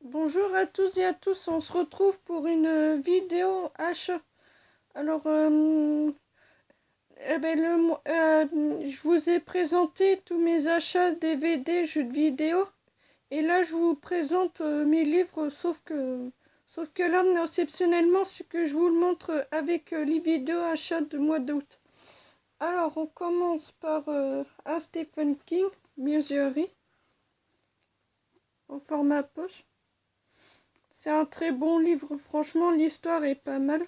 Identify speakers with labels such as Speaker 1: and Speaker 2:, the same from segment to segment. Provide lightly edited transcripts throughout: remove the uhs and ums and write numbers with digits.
Speaker 1: Bonjour à tous et à tous, on se retrouve pour une vidéo achat. Alors, je vous ai présenté tous mes achats DVD, jeux de vidéo. Et là, je vous présente mes livres, sauf que là, exceptionnellement, ce que je vous le montre avec les vidéos achats du mois d'août. Alors, on commence par un Stephen King, Misery, en format poche. C'est un très bon livre, franchement, l'histoire est pas mal.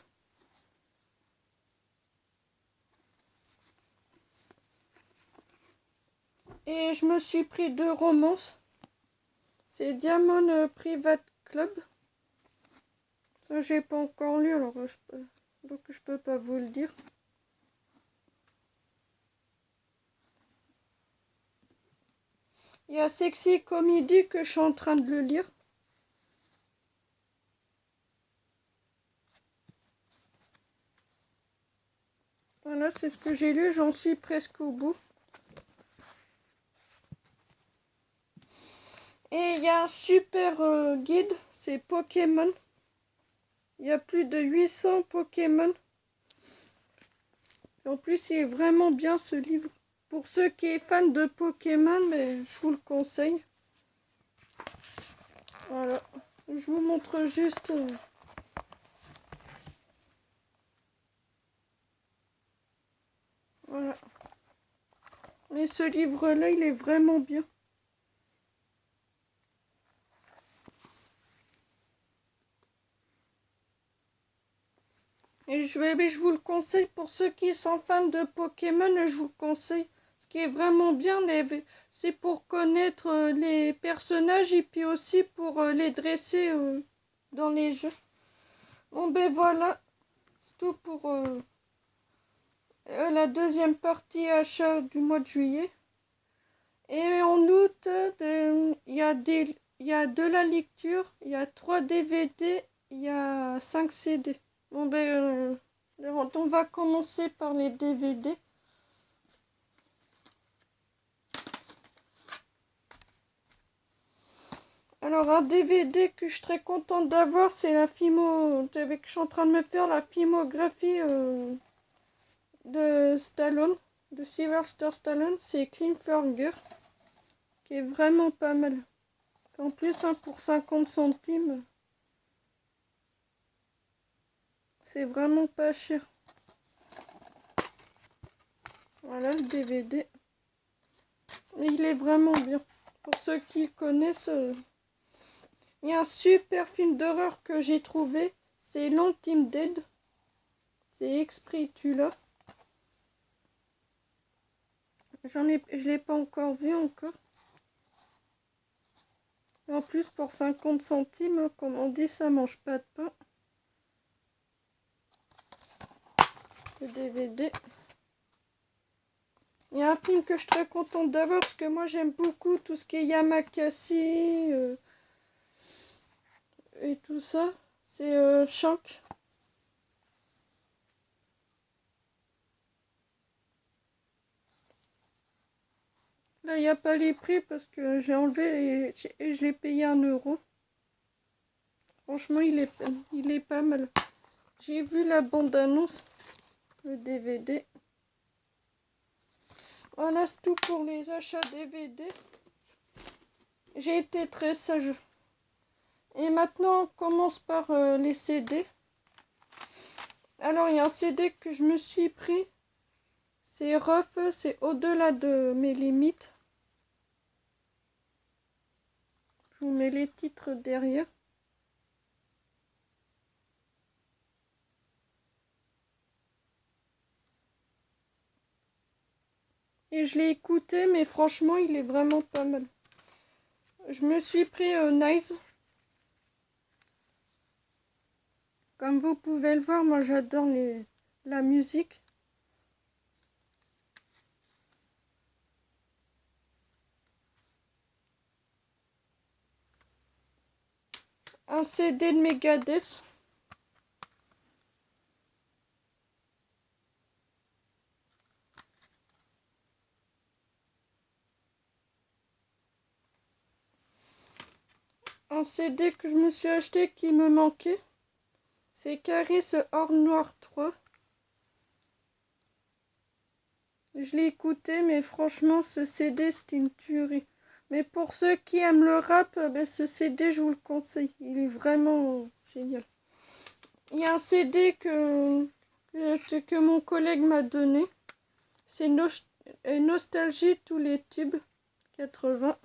Speaker 1: Et je me suis pris 2 romances. C'est Diamond Private Club. Ça, j'ai pas encore lu, alors donc je peux pas vous le dire. Il y a Sexy Comedy que je suis en train de le lire. Voilà, c'est ce que j'ai lu, j'en suis presque au bout. Et il y a un super guide, c'est Pokémon. Il y a plus de 800 Pokémon. Et en plus, il est vraiment bien ce livre. Pour ceux qui sont fans de Pokémon, mais je vous le conseille. Voilà, je vous montre juste... voilà. Mais ce livre-là, il est vraiment bien. Et je vous le conseille pour ceux qui sont fans de Pokémon, je vous le conseille. Ce qui est vraiment bien, c'est pour connaître les personnages et puis aussi pour les dresser dans les jeux. Bon ben voilà, c'est tout pour la deuxième partie achat du mois de juillet. Et en août, il y a de la lecture, il y a 3 DVD, il y a 5 CD. Bon ben, on va commencer par les DVD. Alors un DVD que je suis très contente d'avoir, c'est la je suis en train de me faire la filmographie de Stallone, de Sylvester Stallone, c'est Klingsburger, qui est vraiment pas mal. En plus, pour 50 centimes, c'est vraiment pas cher. Voilà le DVD. Il est vraiment bien. Pour ceux qui connaissent, il y a un super film d'horreur que j'ai trouvé. C'est Long Team Dead. C'est Esprit tu l'as. Je l'ai pas encore vu encore. Et en plus, pour 50 centimes, comme on dit, ça mange pas de pain. Le DVD. Il y a un film que je suis très contente d'avoir parce que moi j'aime beaucoup tout ce qui est Yamakasi et tout ça. C'est Shank. Là, il n'y a pas les prix parce que j'ai enlevé et je l'ai payé 1 euro. Franchement, il est pas mal. J'ai vu la bande-annonce, le DVD. Voilà, c'est tout pour les achats DVD. J'ai été très sage. Et maintenant, on commence par les CD. Alors, il y a un CD que je me suis pris. C'est rough, c'est au-delà de mes limites. Je vous mets les titres derrière. Et je l'ai écouté, mais franchement, il est vraiment pas mal. Je me suis pris Nice. Comme vous pouvez le voir, moi j'adore la musique. Un CD de Megadeth. un CD que je me suis acheté qui me manquait. C'est Caris Hors Noir 3. Je l'ai écouté, mais franchement, ce CD, c'est une tuerie. Mais pour ceux qui aiment le rap, ce CD, je vous le conseille. Il est vraiment génial. Il y a un CD que mon collègue m'a donné. C'est Nostalgie, tous les tubes 80.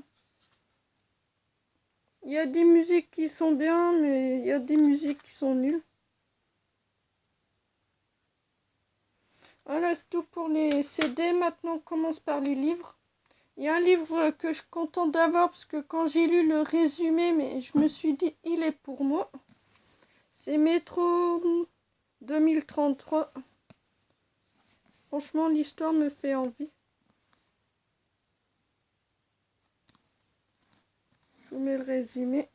Speaker 1: Il y a des musiques qui sont bien, mais il y a des musiques qui sont nulles. Voilà, c'est tout pour les CD. Maintenant, on commence par les livres. Il y a un livre que je suis contente d'avoir parce que quand j'ai lu le résumé, mais je me suis dit, il est pour moi. C'est Métro 2033. Franchement, l'histoire me fait envie. Je vous mets le résumé.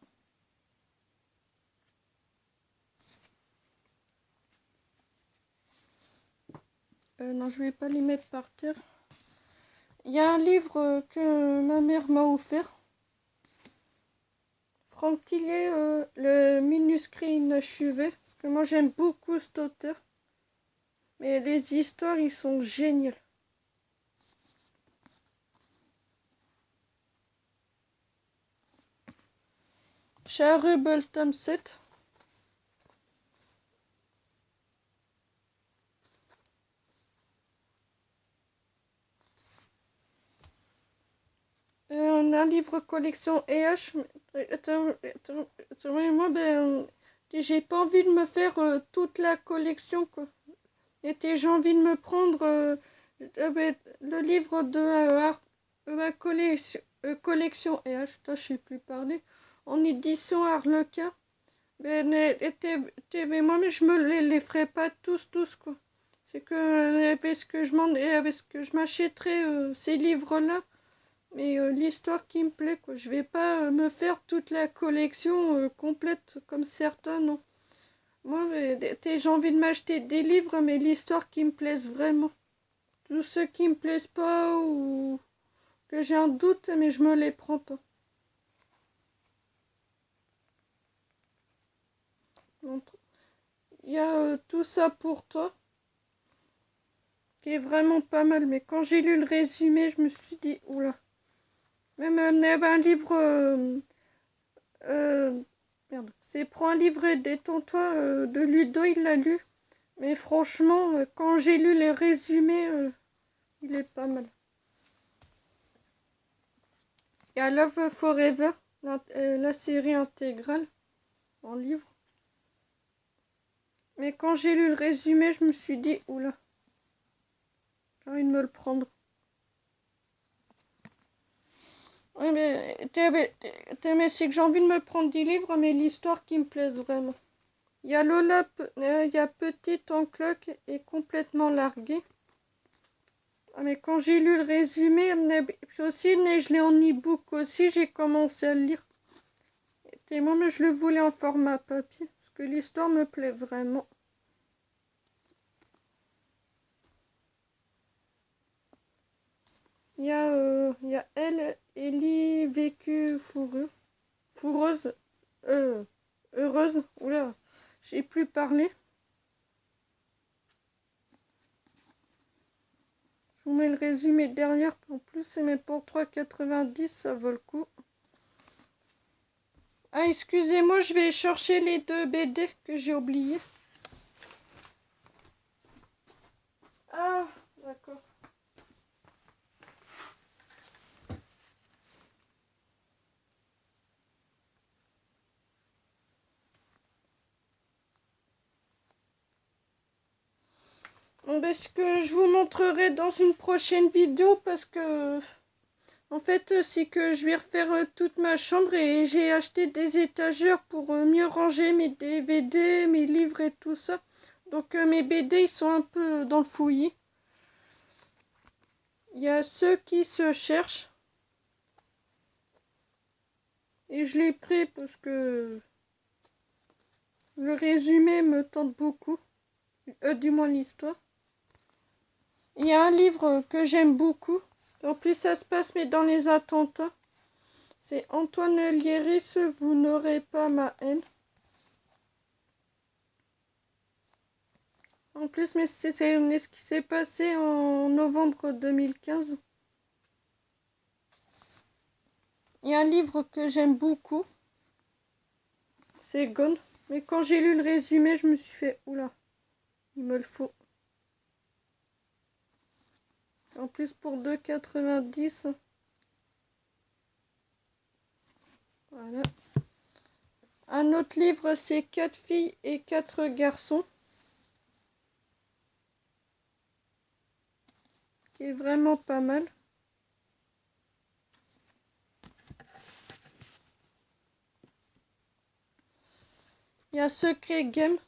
Speaker 1: Non, je vais pas les mettre par terre. Il y a un livre que ma mère m'a offert. Franck Tillier, le manuscrit inachevé. Parce que moi, j'aime beaucoup cet auteur. Mais les histoires, ils sont géniales. Charubel tome 7. On a un livre collection EH. Moi, j'ai pas envie de me faire toute la collection, quoi. Et j'ai envie de me prendre le livre de la collection EH. Putain, je sais plus parler. En édition Harlequin. Moi, mais je me les ferai pas tous, quoi. C'est que avec ce que je m'achèterai ces livres-là. Mais l'histoire qui me plaît, quoi. Je vais pas me faire toute la collection complète comme certains, non. Moi, j'ai envie de m'acheter des livres, mais l'histoire qui me plaise vraiment. Tous ceux qui me plaisent pas ou que j'ai un doute, mais je me les prends pas. Il y a Tout ça pour toi, qui est vraiment pas mal. Mais quand j'ai lu le résumé, je me suis dit, oula. Même il y avait un livre... merde. C'est Prends un livre et détends-toi de Ludo, il l'a lu. Mais franchement, quand j'ai lu les résumés, il est pas mal. Il y a Love Forever, la série intégrale en livre. Mais quand j'ai lu le résumé, je me suis dit, oula, j'ai envie de me le prendre. Oui, mais c'est que j'ai envie de me prendre des livres, mais l'histoire qui me plaise vraiment. Il y a Lola, il y a Petite en cloque et complètement larguée. Ah, mais quand j'ai lu le résumé, puis aussi, mais je l'ai en e-book aussi, j'ai commencé à le lire. Et moi, mais je le voulais en format papier, parce que l'histoire me plaît vraiment. Il y a Elle, Ellie, vécu fourreuse, heureuse, oula, j'ai plus parlé. Je vous mets le résumé derrière, en plus c'est même pour 3,90, ça vaut le coup. Ah, excusez-moi, je vais chercher les 2 BD que j'ai oubliés. Ah, d'accord. Bon, ce que je vous montrerai dans une prochaine vidéo parce que en fait c'est que je vais refaire toute ma chambre et j'ai acheté des étagères pour mieux ranger mes DVD, mes livres et tout ça. Donc mes BD ils sont un peu dans le fouillis. Il y a Ceux qui se cherchent. Et je l'ai pris parce que le résumé me tente beaucoup. Du moins l'histoire. Il y a un livre que j'aime beaucoup. En plus, ça se passe mais dans les attentats. C'est Antoine Liéris, vous n'aurez pas ma haine. En plus, mais c'est ce qui s'est passé en novembre 2015. Il y a un livre que j'aime beaucoup. C'est Gone. Mais quand j'ai lu le résumé, je me suis fait, oula, il me le faut. En plus, pour 2,90. Voilà. Un autre livre, c'est 4 filles et 4 garçons. Qui est vraiment pas mal. Il y a Secret Game.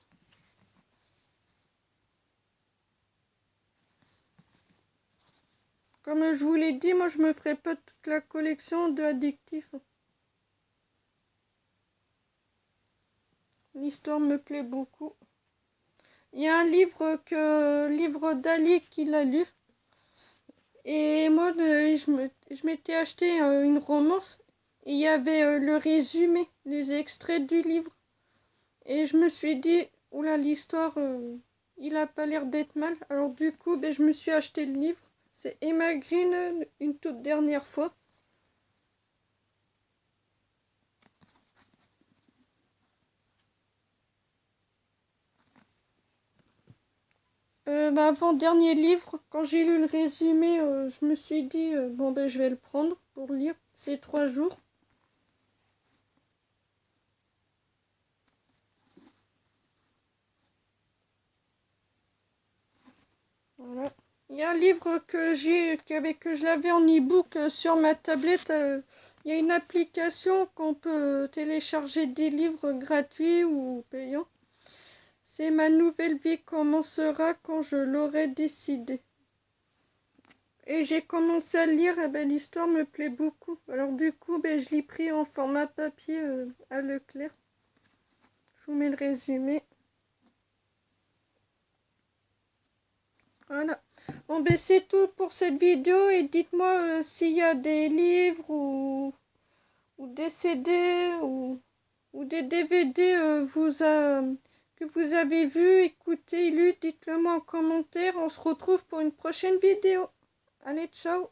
Speaker 1: Comme je vous l'ai dit, moi je me ferai pas toute la collection de Addictif. L'histoire me plaît beaucoup. Il y a un livre d'Ali qu'il a lu. Et moi, je m'étais acheté une romance. Et il y avait le résumé, les extraits du livre. Et je me suis dit, oula, l'histoire, il a pas l'air d'être mal. Alors du coup, ben, je me suis acheté le livre. C'est Emma Green, une toute dernière fois. Avant-dernier livre, quand j'ai lu le résumé, je me suis dit, bon ben je vais le prendre pour lire. C'est 3 jours. Voilà. Il y a un livre que je l'avais en e-book sur ma tablette. Il y a une application qu'on peut télécharger des livres gratuits ou payants. C'est Ma nouvelle vie commencera quand je l'aurai décidé. Et j'ai commencé à le lire, et ben, l'histoire me plaît beaucoup. Alors du coup, ben, je l'ai pris en format papier à Leclerc. Je vous mets le résumé. Voilà. Bon ben c'est tout pour cette vidéo et dites-moi s'il y a des livres ou des CD ou des DVD que vous avez vus, écoutés, lus, dites-le moi en commentaire. On se retrouve pour une prochaine vidéo. Allez, ciao!